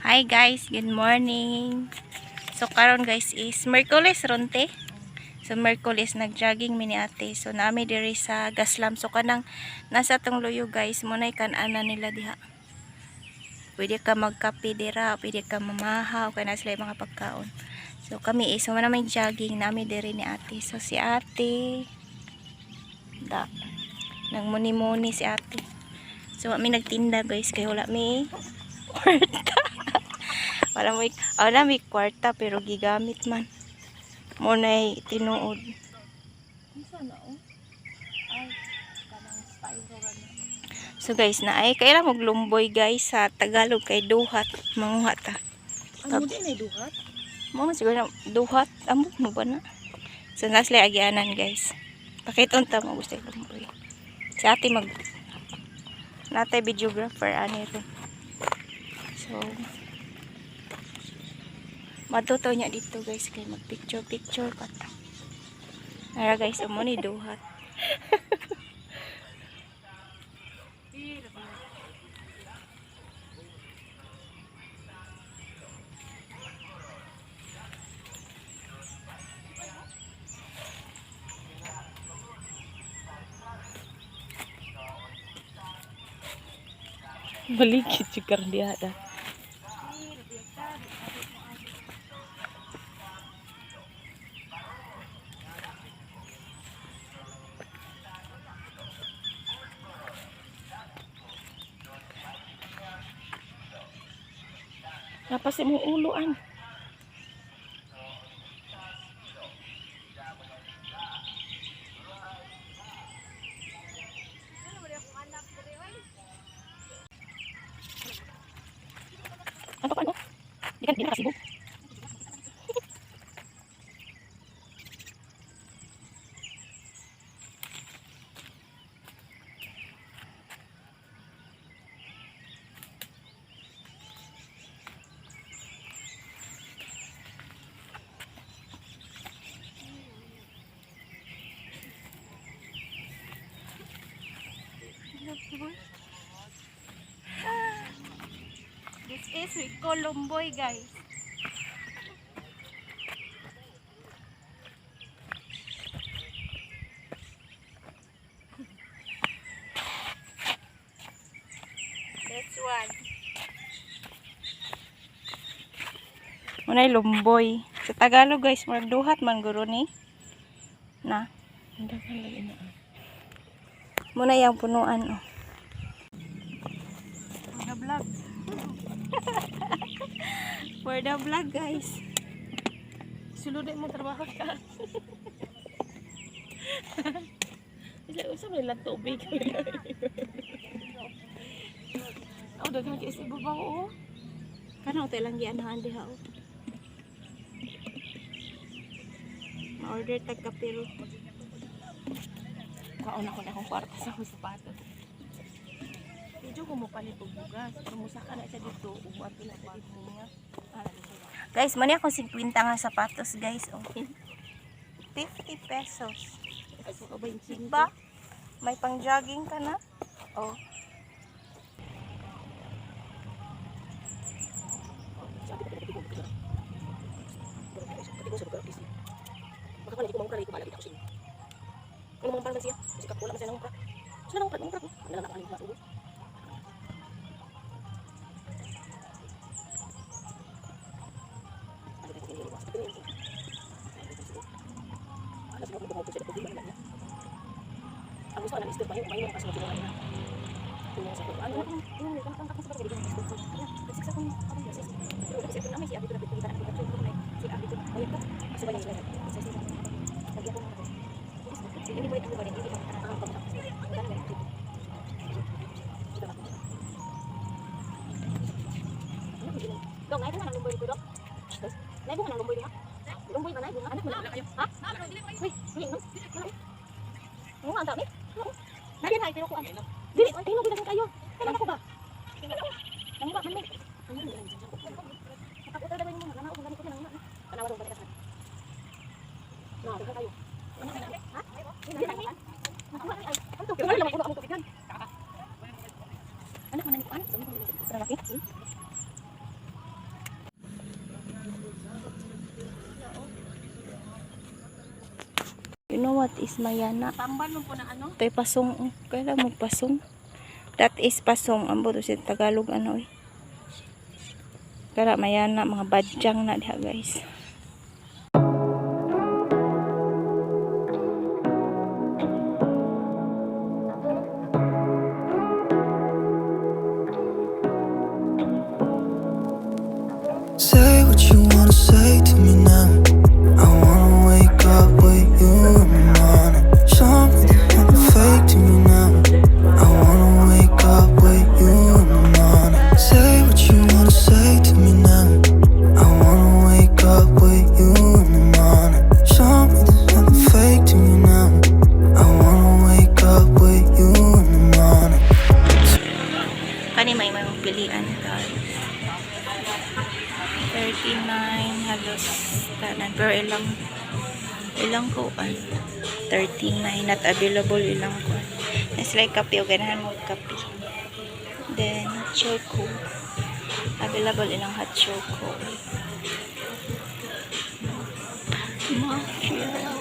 Hi guys, good morning. So karon guys is Merkulis ronte. So Merkulis nag-jogging mi ni ate. So nami diri sa Gaslam. So kanang nasa tong luyo guys, mo nay kan-ana nila diha. Pwede ka magkape dira, pwede ka mamahaw, kaya na sila yung mga pagkaon. So kami is mo na may jogging nami diri ni ate. So si ate nang muni-muni si ate. So kami nagtinda guys, kaya wala mi kwarta. Wala may kwarta pero gigamit man. Munay tinuod. So guys, na ay kaya lang maglumboy guys sa Tagalog kay duhat, manguhat ta. Ano din ay duhat? Mo siguro na duhat, amo mo ba na? So nasli agianan guys. Pakiton ta mo gusto lumboy. Si ate mag natay videographer ani ito. So matuto niya dito guys kay mag picture pa ta. Ara guys, amo ni duhat. Balikit juga dia ada. Apa sih mau uluan? Apa kan? Dia kasih bu. This is we call lumboy guys. That's one. Munay lumboy. Sa Tagalog guys, magduhat man guro ni. Na. Hindi ka lagi na. Muna yung punuan oh. For the vlog. For the vlog guys. Sulod mo trabaho ka. Isa may lang tubig. Oh, dagang kay sa babaw oh. Kana ito lang gianahan diha oh. Ma-order tag kapiro. Kaon ako na akong kwarta sa akong sapatos. Medyo ko mo palit og bugas. Kumusta ka na siya dito. Ubuan ko na siya dito niya. Guys, mani ako 50 nga sapatos guys oh. 50 pesos. Diba? May pang jogging ka na? Oh. Ano mang parang siya? Sikap wala man siya nang pra. Sila nang pra, nang pra. Ano lang nakaling sa ulo. Ang gusto na istor pa yung mayo kasi mo na. Tulong sa ano? Yung kang sa pagkain ng istor. Kasi kung ano yun. Kasi ito naman siya dito na kita na kita ko na. Si abi ko. Ayun ko. Kasi ba niya. Lagi ako mga. Ini buat aku pada ini kita akan kontak. Bukan dari itu. Sudah bagus. Dong, naik bukan lumboy itu dong. Naik bukan lumboy dia. Lumboy mana ibu? Anak mana kayo? Ha? Wih, ini no. Mau mantap nih. Nanti naik pero ko an. Dili, tingno bilang kayo. Kailan ako ba? Nang ba man ni? Ano ni? Nakaputa daw mo na ako ganito na lang. Kanawa daw balik ka. Na, daw kayo. Ano na? Ha? Hindi na yan. Ano to? Wala naman ako tubigan. Anak man ni ko an. Sa mo. Tra laki. what is mayana. Tamban mo po ng ano? Ito'y pasong. Kailan mo pasong? That is pasong. Ang buto sa Tagalog ano eh. Kaya mayana, mga badyang na diha guys. Say what you wanna say to me now. I wanna wake up with you in the morning. Show me that you're not fake to me now. I wanna wake up with you in the morning. Say what you wanna say to me now. I wanna wake up with you in the morning. Show me that you're not fake to me now. I wanna wake up with you in the morning. Kani may pilian guys. 39 halos tanan pero ilang kuan 39 not available ilang kuan. It's like kape o ganahan mo kape. Then choco available ilang hot choco. Mafia.